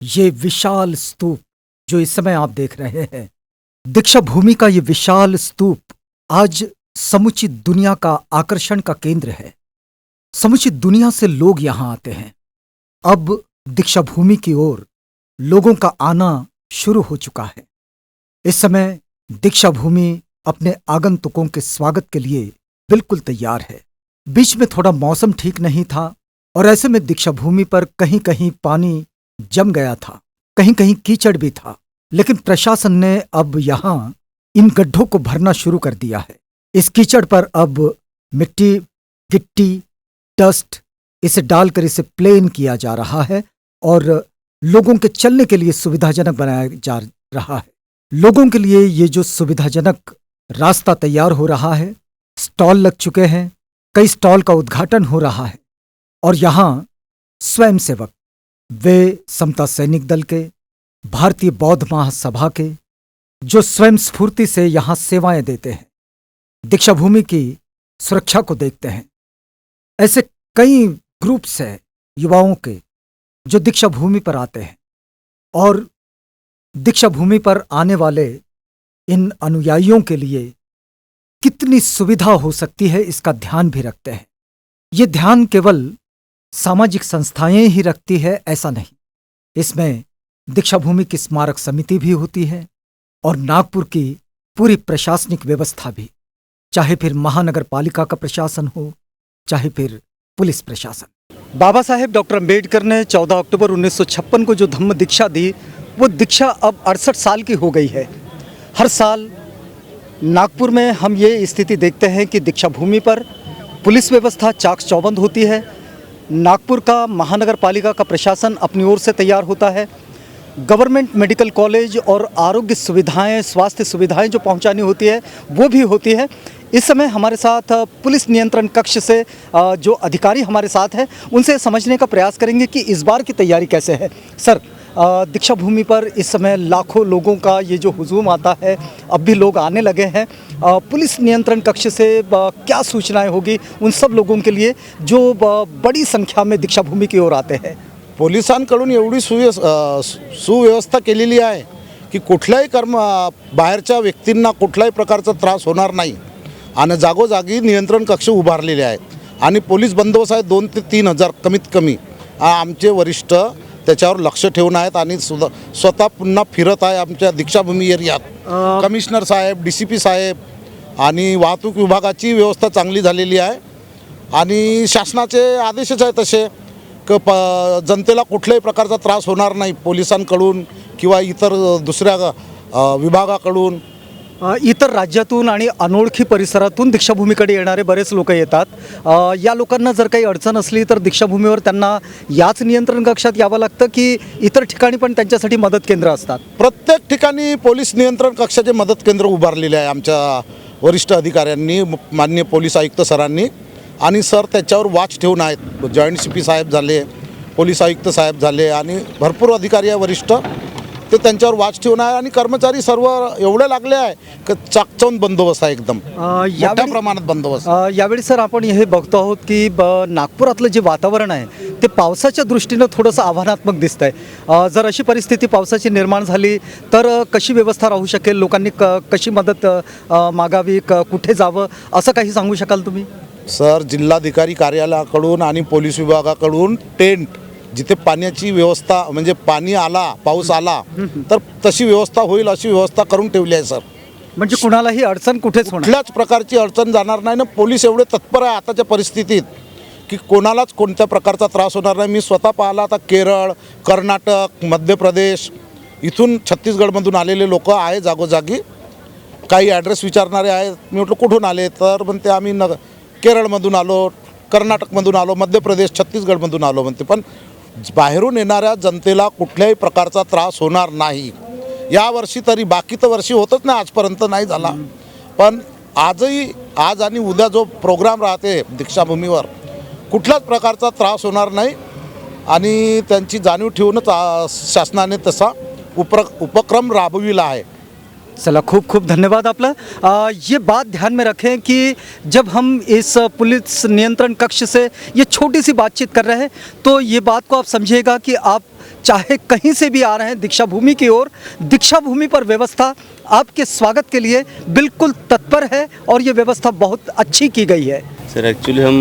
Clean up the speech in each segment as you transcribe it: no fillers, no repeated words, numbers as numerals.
ये विशाल स्तूप जो इस समय आप देख रहे हैं, दीक्षा भूमि का ये विशाल स्तूप आज समुची दुनिया का आकर्षण का केंद्र है। समुची दुनिया से लोग यहाँ आते हैं। अब दीक्षा भूमि की ओर लोगों का आना शुरू हो चुका है। इस समय दीक्षा भूमि अपने आगंतुकों के स्वागत के लिए बिल्कुल तैयार है। बीच में थोड़ा मौसम ठीक नहीं था और ऐसे में दीक्षा भूमि पर कहीं कहीं पानी जम गया था, कहीं कहीं कीचड़ भी था। लेकिन प्रशासन ने अब यहाँ इन गड्ढों को भरना शुरू कर दिया है। इस कीचड़ पर अब मिट्टी, गिट्टी, डस्ट इसे डालकर इसे प्लेन किया जा रहा है और लोगों के चलने के लिए सुविधाजनक बनाया जा रहा है। लोगों के लिए ये जो सुविधाजनक रास्ता तैयार हो रहा है, स्टॉल लग चुके हैं, कई स्टॉल का उद्घाटन हो रहा है और यहाँ स्वयंसेवक, वे समता सैनिक दल के, भारतीय बौद्ध महासभा के, जो स्वयं स्फूर्ति से यहाँ सेवाएं देते हैं, दीक्षा भूमि की सुरक्षा को देखते हैं। ऐसे कई ग्रुप्स हैं युवाओं के जो दीक्षा भूमि पर आते हैं और दीक्षा भूमि पर आने वाले इन अनुयायियों के लिए कितनी सुविधा हो सकती है इसका ध्यान भी रखते हैं। ये ध्यान केवल सामाजिक संस्थाएं ही रखती है ऐसा नहीं, इसमें दीक्षा भूमि की स्मारक समिति भी होती है और नागपुर की पूरी प्रशासनिक व्यवस्था भी, चाहे फिर महानगर पालिका का प्रशासन हो, चाहे फिर पुलिस प्रशासन। बाबा साहेब डॉक्टर अम्बेडकर ने 14 अक्टूबर 1956 को जो धम्म दीक्षा दी, वो दीक्षा अब 68 साल की हो गई है। हर साल नागपुर में हम ये स्थिति देखते हैं कि दीक्षा भूमि पर पुलिस व्यवस्था चाक चौबंद होती है। नागपुर का महानगर पालिका का प्रशासन अपनी ओर से तैयार होता है। गवर्नमेंट मेडिकल कॉलेज और आरोग्य सुविधाएं, स्वास्थ्य सुविधाएं जो पहुंचानी होती है वो भी होती है। इस समय हमारे साथ पुलिस नियंत्रण कक्ष से जो अधिकारी हमारे साथ हैं, उनसे समझने का प्रयास करेंगे कि इस बार की तैयारी कैसे है। सर, दीक्षा भूमि पर इस समय लाखों लोगों का ये जो हुजूम आता है, अब भी लोग आने लगे हैं। पुलिस नियंत्रण कक्ष से क्या सूचनाएं होगी उन सब लोगों के लिए जो बड़ी संख्या में दीक्षा भूमि की ओर आते हैं? पोलिसांकडून एवढी सुव्यवस्था केलेली आहे की कुठल्याही बाहेरच्या व्यक्तींना कुठल्याही प्रकारचा त्रास होणार नाही आणि जागोजागी नियंत्रण कक्ष उभारलेले आहेत आणि पोलीस बंदोबस्त आहे 2 ते 3 हजार कमीत कमी। आमचे वरिष्ठ त्याच्यावर लक्ष ठेवून आहेत आणि स्वतः पुन्हा फिरत आहे आमच्या दीक्षाभूमी एरियात। कमिशनर साहेब, DCP साहेब आणि वाहतूक विभागाची व्यवस्था चांगली झालेली आहे आणि शासनाचे आदेशच आहेत तसे जनतेला कुठल्याही प्रकारचा त्रास होणार नाही पोलिसांकडून किंवा इतर दुसऱ्या विभागाकडून। इतर राज्यातून आणि अनोळखी परिसरातून दीक्षाभूमीकडे येणारे बरेच लोक येतात। या लोकांना जर काही अडचण असली तर दीक्षाभूमीवर त्यांना याच नियंत्रण कक्षात यावं लागतं की इतर ठिकाणी पण त्यांच्यासाठी मदत केंद्र असतात? प्रत्येक ठिकाणी पोलीस नियंत्रण कक्षाचे मदत केंद्र उभारलेले आहे आमच्या वरिष्ठ अधिकाऱ्यांनी, माननीय पोलीस आयुक्त सरांनी। आणि सर त्याच्यावर वाच ठेवून आहेत। जॉईंट CP साहेब झाले, पोलीस आयुक्त साहेब झाले आणि भरपूर अधिकारी आहे वरिष्ठ, ते त्यांच्यावर वाच ठेवून आहे आणि कर्मचारी सर्व एवढे लागले आहे की चाकचौंध बंदोबस्त आहे, एकदम मोठ्या प्रमाणात बंदोबस्त। यावेळी सर आपण हे बघतो आहोत की नागपुरातलं जे वातावरण आहे ते पावसाच्या दृष्टीनं थोडंसं आव्हानात्मक दिसतंय। जर अशी परिस्थिती पावसाची निर्माण झाली तर कशी व्यवस्था राहू शकेल? लोकांनी कशी मदत मागावी, कुठे जावं, असं काही सांगू शकाल तुम्ही? सर, जिल्हाधिकारी कार्यालयाकडून आणि पोलीस विभागाकडून टेंट, जिथे पाण्याची व्यवस्था म्हणजे पाणी आला, पाऊस आला तर तशी व्यवस्था होईल अशी व्यवस्था करून ठेवली आहे सर। म्हणजे कुणालाही अडचण कुठेच होणार, कुठल्याच प्रकारची अडचण जाणार नाही ना। पोलीस एवढे तत्पर आहे आताच्या परिस्थितीत की कोणालाच कोणत्या प्रकारचा त्रास होणार नाही। मी स्वतः पाहिला, आता केरळ, कर्नाटक, मध्य प्रदेश, इथून छत्तीसगडमधून आलेले लोक आहे जागोजागी। काही ॲड्रेस विचारणारे आहेत। मी म्हटलं कुठून आले तर म्हणते आम्ही केरळमधून आलो, कर्नाटकमधून आलो, मध्य प्रदेश, छत्तीसगडमधून आलो म्हणते। पण बाहेरून येणाऱ्या जनतेला कुठल्याही प्रकारचा त्रास होणार नाही यावर्षी तरी। बाकी तर वर्षी होतच नाही, आजपर्यंत नाही झाला, पण आज आणि उद्या जो प्रोग्राम राहते दीक्षाभूमीवर कुठल्याच प्रकारचा त्रास होणार नाही आणि त्यांची जाणीव ठेवूनच शासनाने तसा उपक्रम राबविला आहे। चला, खूब खूब धन्यवाद आपला। ये बात ध्यान में रखें कि जब हम इस पुलिस नियंत्रण कक्ष से ये छोटी सी बातचीत कर रहे हैं तो ये बात को आप समझिएगा कि आप चाहे कहीं से भी आ रहे हैं दीक्षा भूमि की ओर, दीक्षा भूमि पर व्यवस्था आपके स्वागत के लिए बिल्कुल तत्पर है और ये व्यवस्था बहुत अच्छी की गई है। सर एक्चुअली हम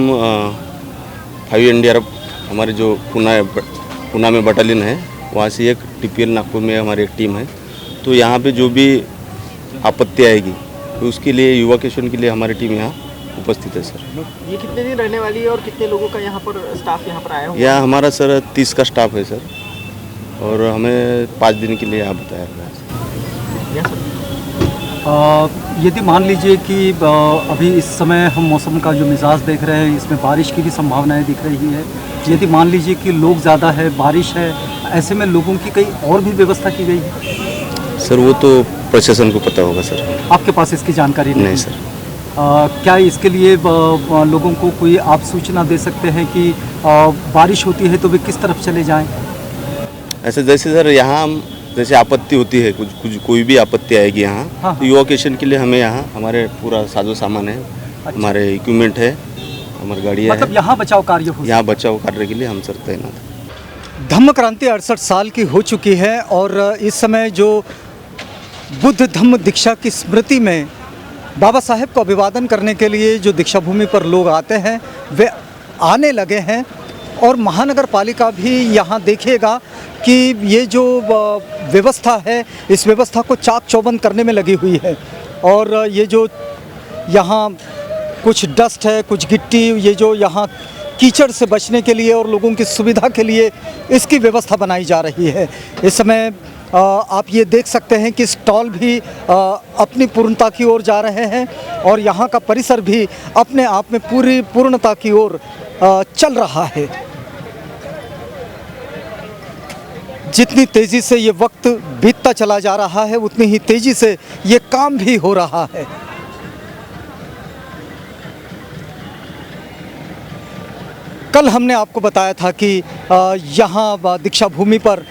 5 NDRF हमारे जो पुणे में बटालियन है, वहाँ से एक TPL नागपुर में हमारी एक टीम है। तो यहाँ पे जो भी आपत्ति आएगी तो उसके लिए इवैक्यूएशन के लिए हमारी टीम यहाँ उपस्थित है सर। ये कितने दिन रहने वाली है और कितने लोगों का यहाँ पर स्टाफ यहाँ पर आया हुआ है? यहाँ हमारा सर 30 का स्टाफ है सर, और हमें 5 दिन के लिए यहाँ बताया गया है। यहाँ सर यदि मान लीजिए कि अभी इस समय हम मौसम का जो मिजाज देख रहे हैं, इसमें बारिश की भी संभावनाएं दिख रही है। यदि मान लीजिए कि लोग ज़्यादा है, बारिश है, ऐसे में लोगों की कई और भी व्यवस्था की गई है? सर वो तो प्रशासन को पता होगा सर, आपके पास इसकी जानकारी नहीं सर। क्या इसके लिए लोगों को कोई आप सूचना दे सकते हैं कि बारिश होती है तो वे किस तरफ चले जाएं? ऐसे जैसे सर यहाँ हम जैसे आपत्ति होती है, कुछ कोई भी आपत्ति आएगी यहाँ, हाँ। तो इवैक्यूएशन के लिए हमें यहाँ हमारे पूरा साजो सामान है, हमारे इक्विपमेंट है, हमारी गाड़ियाँ मतलब है, यहाँ बचाव कार्य हो। यहाँ बचाव करने के लिए हम सर तैनात हैं। धम्म क्रांति 68 साल की हो चुकी है और इस समय जो बुद्ध धम्म दीक्षा की स्मृति में बाबा साहेब को अभिवादन करने के लिए जो दीक्षा भूमि पर लोग आते हैं वे आने लगे हैं। और महानगर पालिका भी यहाँ देखिएगा कि ये जो व्यवस्था है, इस व्यवस्था को चाक चौबंद करने में लगी हुई है। और ये जो यहाँ कुछ डस्ट है, कुछ गिट्टी, ये जो यहाँ कीचड़ से बचने के लिए और लोगों की सुविधा के लिए इसकी व्यवस्था बनाई जा रही है। इस समय आप ये देख सकते हैं कि स्टॉल भी अपनी पूर्णता की ओर जा रहे हैं और यहाँ का परिसर भी अपने आप में पूरी पूर्णता की ओर चल रहा है। जितनी तेज़ी से ये वक्त बीतता चला जा रहा है, उतनी ही तेज़ी से ये काम भी हो रहा है। कल हमने आपको बताया था कि यहाँ दीक्षा भूमि पर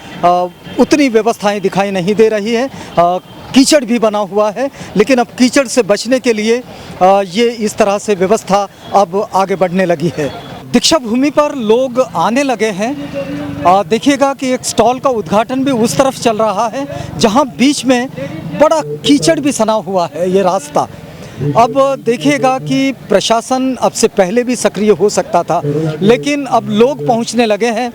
उतनी व्यवस्थाएं दिखाई नहीं दे रही है, कीचड़ भी बना हुआ है, लेकिन अब कीचड़ से बचने के लिए ये इस तरह से व्यवस्था अब आगे बढ़ने लगी है। दीक्षा भूमि पर लोग आने लगे हैं। देखिएगा कि एक स्टॉल का उद्घाटन भी उस तरफ चल रहा है जहां बीच में बड़ा कीचड़ भी सना हुआ है ये रास्ता। अब देखिएगा कि प्रशासन अब से पहले भी सक्रिय हो सकता था, लेकिन अब लोग पहुंचने लगे हैं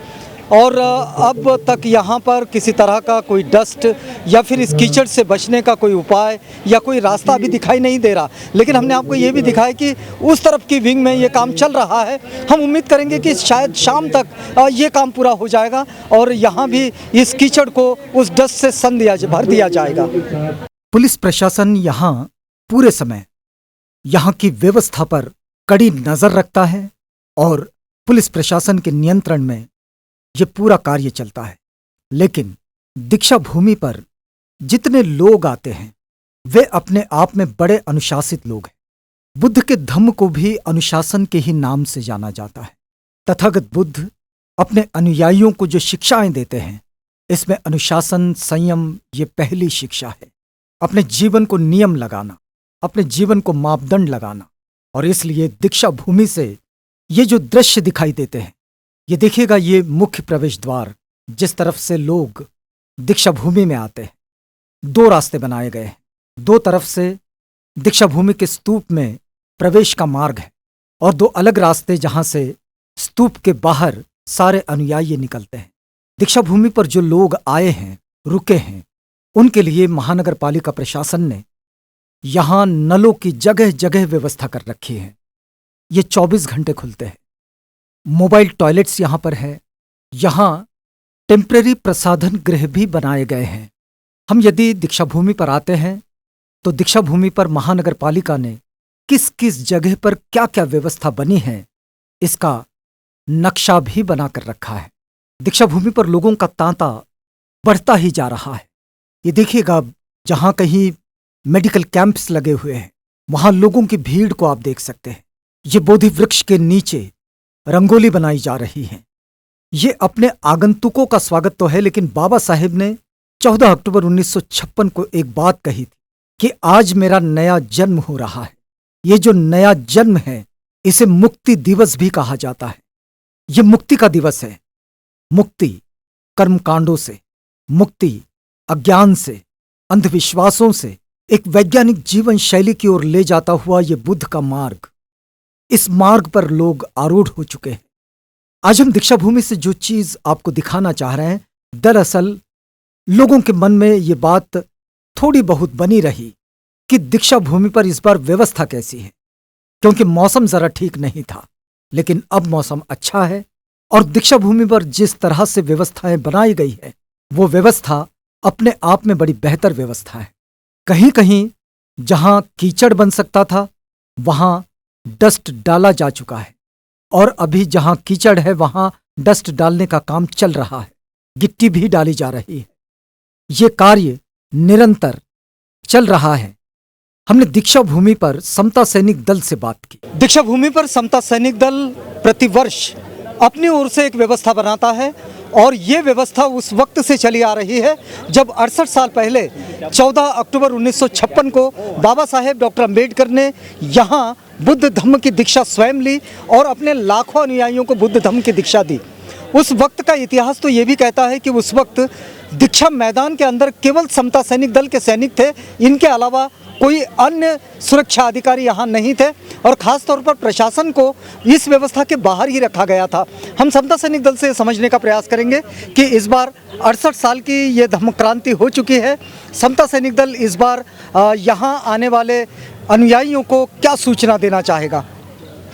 और अब तक यहाँ पर किसी तरह का कोई डस्ट या फिर इस कीचड़ से बचने का कोई उपाय या कोई रास्ता भी दिखाई नहीं दे रहा। लेकिन हमने आपको ये भी दिखाया कि उस तरफ की विंग में ये काम चल रहा है। हम उम्मीद करेंगे कि शायद शाम तक ये काम पूरा हो जाएगा और यहाँ भी इस कीचड़ को उस डस्ट से भर दिया जाएगा। पुलिस प्रशासन यहाँ पूरे समय यहाँ की व्यवस्था पर कड़ी नजर रखता है और पुलिस प्रशासन के नियंत्रण में ये पूरा कार्य चलता है। लेकिन दीक्षा भूमि पर जितने लोग आते हैं वे अपने आप में बड़े अनुशासित लोग हैं। बुद्ध के धम्म को भी अनुशासन के ही नाम से जाना जाता है। तथागत बुद्ध अपने अनुयायियों को जो शिक्षाएं देते हैं, इसमें अनुशासन, संयम ये पहली शिक्षा है। अपने जीवन को नियम लगाना, अपने जीवन को मापदंड लगाना। और इसलिए दीक्षा भूमि से ये जो दृश्य दिखाई देते हैं, ये देखिएगा, ये मुख्य प्रवेश द्वार जिस तरफ से लोग दीक्षा भूमि में आते हैं, 2 रास्ते बनाए गए हैं। 2 तरफ से दीक्षा भूमि के स्तूप में प्रवेश का मार्ग है और 2 अलग रास्ते जहां से स्तूप के बाहर सारे अनुयायी निकलते हैं। दीक्षा भूमि पर जो लोग आए हैं, रुके हैं, उनके लिए महानगर पालिका प्रशासन ने यहाँ नलों की जगह जगह व्यवस्था कर रखी है। ये 24 घंटे खुलते हैं। मोबाइल टॉयलेट्स यहाँ पर है। यहाँ टेम्परेरी प्रसाधन गृह भी बनाए गए हैं। हम यदि दीक्षा भूमि पर आते हैं तो दीक्षा भूमि पर महानगर पालिका ने किस किस जगह पर क्या क्या व्यवस्था बनी है, इसका नक्शा भी बनाकर रखा है। दीक्षा भूमि पर लोगों का तांता बढ़ता ही जा रहा है। ये देखिएगा, जहाँ कहीं मेडिकल कैंप्स लगे हुए हैं, वहाँ लोगों की भीड़ को आप देख सकते हैं। ये बोधि वृक्ष के नीचे रंगोली बनाई जा रही है। ये अपने आगंतुकों का स्वागत तो है, लेकिन बाबा साहेब ने 14 अक्टूबर 1956 को एक बात कही थी कि आज मेरा नया जन्म हो रहा है। ये जो नया जन्म है, इसे मुक्ति दिवस भी कहा जाता है। ये मुक्ति का दिवस है। मुक्ति कर्मकांडों से, मुक्ति, अज्ञान से, अंधविश्वासों से एक वैज्ञानिक जीवन शैली की ओर ले जाता हुआ ये बुद्ध का मार्ग, इस मार्ग पर लोग आरूढ़ हो चुके हैं। आज हम दीक्षा भूमि से जो चीज आपको दिखाना चाह रहे हैं, दरअसल लोगों के मन में ये बात थोड़ी बहुत बनी रही कि दीक्षा भूमि पर इस बार व्यवस्था कैसी है, क्योंकि मौसम जरा ठीक नहीं था। लेकिन अब मौसम अच्छा है और दीक्षा भूमि पर जिस तरह से व्यवस्थाएं बनाई गई है, वो व्यवस्था अपने आप में बड़ी बेहतर व्यवस्था है। कहीं कहीं जहां कीचड़ बन सकता था, वहां डस्ट डाला जा चुका है, और अभी जहां कीचड़ है वहां डस्ट डालने का काम चल रहा है, गिट्टी भी डाली जा रही है। ये कार्य निरंतर चल रहा है। हमने दीक्षा भूमि पर समता सैनिक दल से बात की। दीक्षा भूमि पर समता सैनिक दल प्रतिवर्ष अपनी ओर से एक व्यवस्था बनाता है, और ये व्यवस्था उस वक्त से चली आ रही है जब 68 साल पहले 14 अक्टूबर 1956 को बाबा साहेब डॉक्टर अंबेडकर ने यहाँ बुद्ध धम्म की दीक्षा स्वयं ली और अपने लाखों अनुयायियों को बुद्ध धम्म की दीक्षा दी। उस वक्त का इतिहास तो ये भी कहता है कि उस वक्त दीक्षा मैदान के अंदर केवल समता सैनिक दल के सैनिक थे, इनके अलावा कोई अन्य सुरक्षा अधिकारी यहाँ नहीं थे, और ख़ास तौर पर प्रशासन को इस व्यवस्था के बाहर ही रखा गया था। हम समता सैनिक दल से समझने का प्रयास करेंगे कि इस बार 68 साल की ये धम्म क्रांति हो चुकी है। समता सैनिक दल इस बार यहाँ आने वाले अनुयायियों को क्या सूचना देना चाहेगा?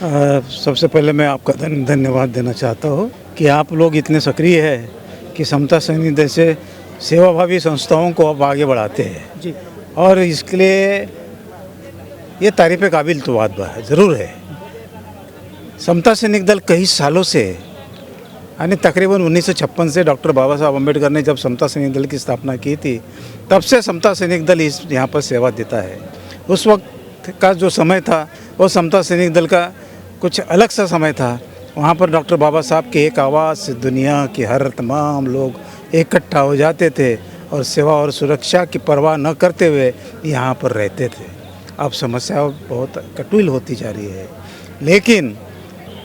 सबसे पहले मैं आपका धन्यवाद देना चाहता हूँ कि आप लोग इतने सक्रिय हैं कि समता सैनिक दल से सेवाभावी संस्थाओं को आप आगे बढ़ाते हैं जी। और इसके लिए ये तारीफ़ काबिल तो बात है, ज़रूर है। समता सैनिक दल कई सालों से, यानी तकरीबन 1956 से डॉक्टर बाबा साहब अम्बेडकर ने जब समता सैनिक दल की स्थापना की थी, तब से समता सैनिक दल इस यहाँ पर सेवा देता है। उस वक्त का जो समय था वो समता सैनिक दल का कुछ अलग सा समय था। वहाँ पर डॉक्टर बाबा साहब की एक आवाज़ से दुनिया के हर तमाम लोग इकट्ठा हो जाते थे और सेवा और सुरक्षा की परवाह न करते हुए यहाँ पर रहते थे। अब समस्या बहुत कटुल होती जा रही है, लेकिन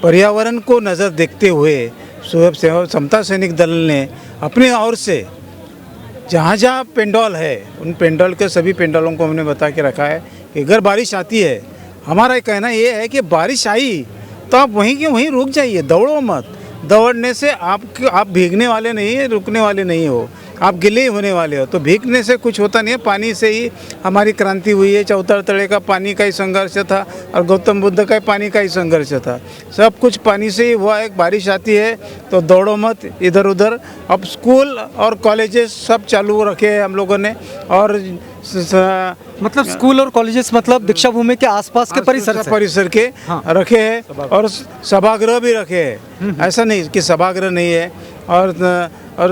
पर्यावरण को नज़र देखते हुए समता सैनिक दल ने अपनी ओर से जहाँ जहाँ पेंडोल है, उन पेंडोल के सभी पेंडोलों को हमने बता के रखा है कि अगर बारिश आती है, हमारा कहना ये है कि बारिश आई तो आप वहीं के वहीं रुक जाइए, दौड़ो मत। दौड़ने से आप भीगने वाले नहीं है, रुकने वाले नहीं हो, आप गिले ही होने वाले हो। तो भीगने से कुछ होता नहीं है, पानी से ही हमारी क्रांति हुई है। चौतर तले का पानी का ही संघर्ष था और गौतम बुद्ध का पानी का ही संघर्ष था। सब कुछ पानी से ही हुआ है। बारिश आती है तो दौड़ो मत इधर उधर। अब स्कूल और कॉलेजेस सब चालू रखे हैं हम लोगों ने, और मतलब स्कूल और कॉलेजेस मतलब दीक्षा भूमि के आसपास के परिसर के रखे हैं, और सभागृह भी रखे हैं। ऐसा नहीं कि सभागृह नहीं है। और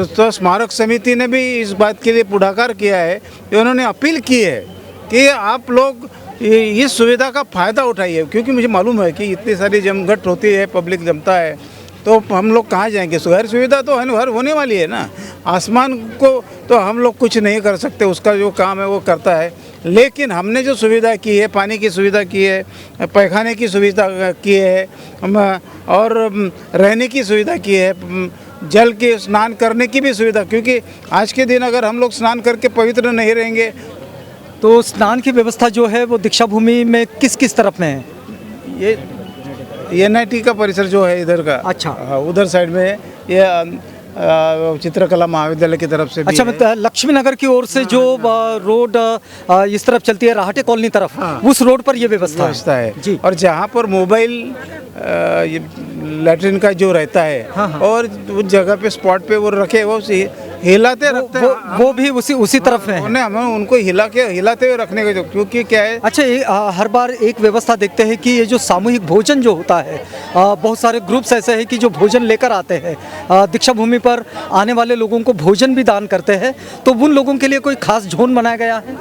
तो स्मारक समिति ने भी इस बात के लिए पुढाकार किया है कि उन्होंने अपील की है कि आप लोग इस सुविधा का फ़ायदा उठाइए, क्योंकि मुझे मालूम है कि इतनी सारी जमघट होती है, पब्लिक जमता है, तो हम लोग कहाँ जाएंगे। हर सुविधा तो हर होने वाली है ना। आसमान को तो हम लोग कुछ नहीं कर सकते, उसका जो काम है वो करता है। लेकिन हमने जो सुविधा की है, पानी की सुविधा की है, पैखाने की सुविधा की है, और रहने की सुविधा की है, जल के स्नान करने की भी सुविधा, क्योंकि आज के दिन अगर हम लोग स्नान करके पवित्र नहीं रहेंगे तो स्नान की व्यवस्था जो है वो दीक्षा भूमि में किस किस तरफ में है? ये NIT का परिसर जो है इधर का, अच्छा, उधर साइड में है। ये चित्रकला महाविद्यालय की तरफ से भी। अच्छा, मतलब लक्ष्मी नगर की ओर से जो रोड इस तरफ चलती है, राहटे कॉलोनी तरफ, उस रोड पर ये व्यवस्था है जी। और जहाँ पर मोबाइल लैट्रिन का जो रहता है, और उस जगह पे स्पॉट पे वो रखे, वो हिलाते रखते हैं, वो भी उसी तरफ में है। हमें उनको हिलाते हुए रखने का, क्योंकि क्या है। अच्छा, हर बार एक व्यवस्था देखते हैं कि ये जो सामूहिक भोजन जो होता है, बहुत सारे ग्रुप्स ऐसे हैं कि जो भोजन लेकर आते हैं, दीक्षा भूमि पर आने वाले लोगों को भोजन भी दान करते हैं, तो उन लोगों के लिए कोई खास जोन बनाया गया है?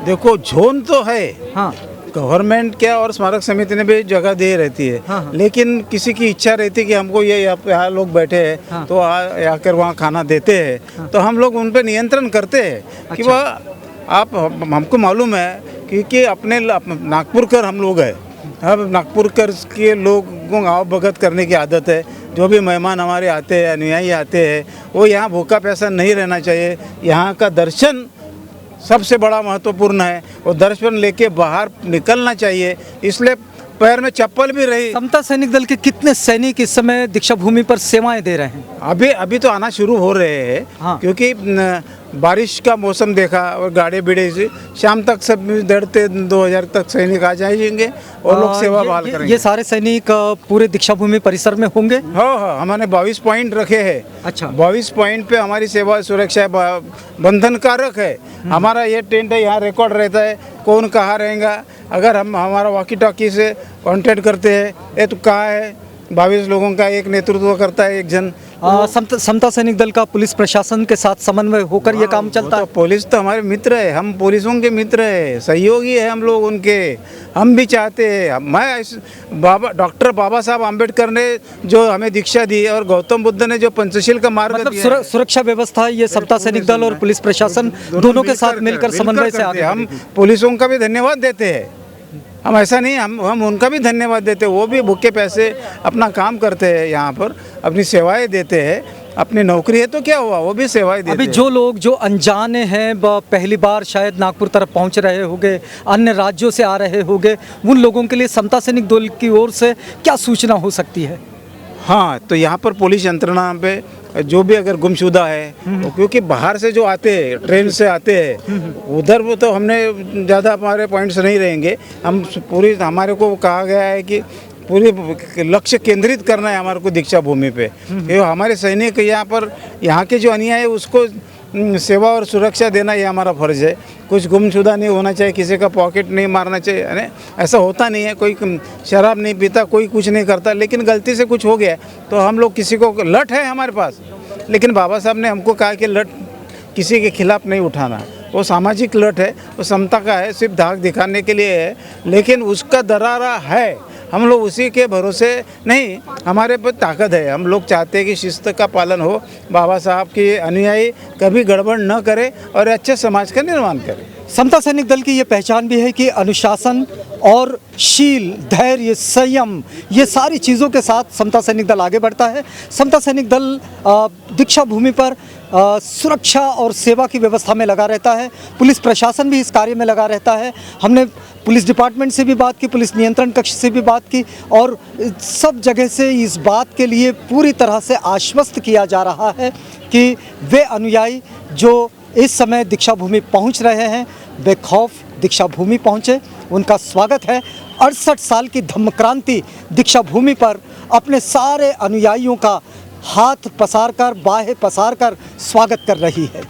देखो, जोन तो है, हाँ, गवर्नमेंट क्या और स्मारक समिति ने भी जगह दे रहती है। लेकिन किसी की इच्छा रहती है कि हमको ये यहाँ लोग बैठे हैं, तो आकर वहाँ खाना देते हैं, तो हम लोग उन पर नियंत्रण करते हैं कि वह आप हमको मालूम है क्योंकि अपने नागपुर कर हम लोग हैं। अब नागपुर कर के लोगों को आओ भगत करने की आदत है, जो भी मेहमान हमारे आते हैं, अनुयायी आते हैं, वो यहाँ भूखा प्यासा नहीं रहना चाहिए। यहाँ का दर्शन सबसे बड़ा महत्वपूर्ण है, और दर्शन लेके बाहर निकलना चाहिए, इसलिए पैर में चप्पल भी रही। समता सैनिक दल के कितने सैनिक इस समय दीक्षा भूमि पर सेवाएं दे रहे हैं? अभी तो आना शुरू हो रहे हैं। हाँ। क्योंकि बारिश का मौसम देखा और गाड़ी बिड़े से शाम तक सब दौड़ते 2000 तक सैनिक आ जाएंगे और लोग सेवा बहाल करेंगे। ये सारे सैनिक पूरे दीक्षा भूमि परिसर में होंगे? हाँ, हमने 22 पॉइंट रखे हैं। अच्छा। 22 पॉइंट पे हमारी सेवा सुरक्षा बंधनकारक है। हमारा ये टेंट है, यहाँ रिकॉर्ड रहता है कौन कहाँ रहेगा। अगर हम हमारा वॉकी टॉकी से कांटेक्ट करते हैं, ये तो कहाँ है, 22 लोगों का एक नेतृत्व करता है एक जन। समता सैनिक दल का पुलिस प्रशासन के साथ समन्वय होकर ये काम चलता है? पुलिस तो हमारे मित्र है, हम पुलिसों के मित्र है, सहयोगी है हम लोग उनके। हम भी चाहते हैं, मैं डॉक्टर बाबा साहब आम्बेडकर ने जो हमें दीक्षा दी और गौतम बुद्ध ने जो पंचशील का मार्ग मतलब दिया है, सुरक्षा व्यवस्था ये समता सैनिक दल और पुलिस प्रशासन दोनों के साथ मिलकर समन्वय से आगे हम पुलिसों का भी धन्यवाद देते हैं। हम ऐसा नहीं, हम उनका भी धन्यवाद देते हैं। वो भी भूखे पैसे अपना काम करते हैं, यहाँ पर अपनी सेवाएं देते हैं। अपनी नौकरी है तो क्या हुआ, वो भी सेवाएं देते अभी हैं। जो लोग जो अनजाने हैं, पहली बार शायद नागपुर तरफ पहुंच रहे होंगे, अन्य राज्यों से आ रहे होंगे, उन लोगों के लिए समता सैनिक दल की ओर से क्या सूचना हो सकती है? हाँ, तो यहाँ पर पुलिस यंत्रणा पे जो भी अगर गुमशुदा है, क्योंकि बाहर से जो आते हैं, ट्रेन से आते हैं, उधर वो तो हमने ज़्यादा हमारे पॉइंट्स नहीं रहेंगे। हम पूरी, हमारे को कहा गया है कि पूरी लक्ष्य केंद्रित करना है हमारे को दीक्षा भूमि पे। ये हमारे सैनिक यहाँ पर, यहाँ के जो अनुयायी है उसको सेवा और सुरक्षा देना ये हमारा फर्ज है। कुछ गुमशुदा नहीं होना चाहिए, किसी का पॉकेट नहीं मारना चाहिए, है ना? ऐसा होता नहीं है, कोई शराब नहीं पीता, कोई कुछ नहीं करता, लेकिन गलती से कुछ हो गया तो हम लोग, किसी को लठ है हमारे पास, लेकिन बाबा साहब ने हमको कहा कि लठ किसी के खिलाफ नहीं उठाना। वो सामाजिक लठ है, वो समता का है, सिर्फ धाक दिखाने के लिए है, लेकिन उसका दरारा है। हम लोग उसी के भरोसे नहीं, हमारे पर ताकत है। हम लोग चाहते हैं कि शिस्त का पालन हो, बाबा साहब के अनुयायी कभी गड़बड़ न करे और अच्छे समाज का निर्माण करें। समता सैनिक दल की ये पहचान भी है कि अनुशासन और शील, धैर्य, संयम, ये सारी चीज़ों के साथ समता सैनिक दल आगे बढ़ता है। समता सैनिक दल दीक्षा भूमि पर सुरक्षा और सेवा की व्यवस्था में लगा रहता है। पुलिस प्रशासन भी इस कार्य में लगा रहता है। हमने पुलिस डिपार्टमेंट से भी बात की, पुलिस नियंत्रण कक्ष से भी बात की, और सब जगह से इस बात के लिए पूरी तरह से आश्वस्त किया जा रहा है कि वे अनुयायी जो इस समय दीक्षा भूमि पहुंच रहे हैं, बेखौफ दीक्षा भूमि पहुंचे। उनका स्वागत है। 68 साल की धम्मक्रांति दीक्षा भूमि पर अपने सारे अनुयायियों का हाथ पसार कर, बाहें पसार कर स्वागत कर रही है।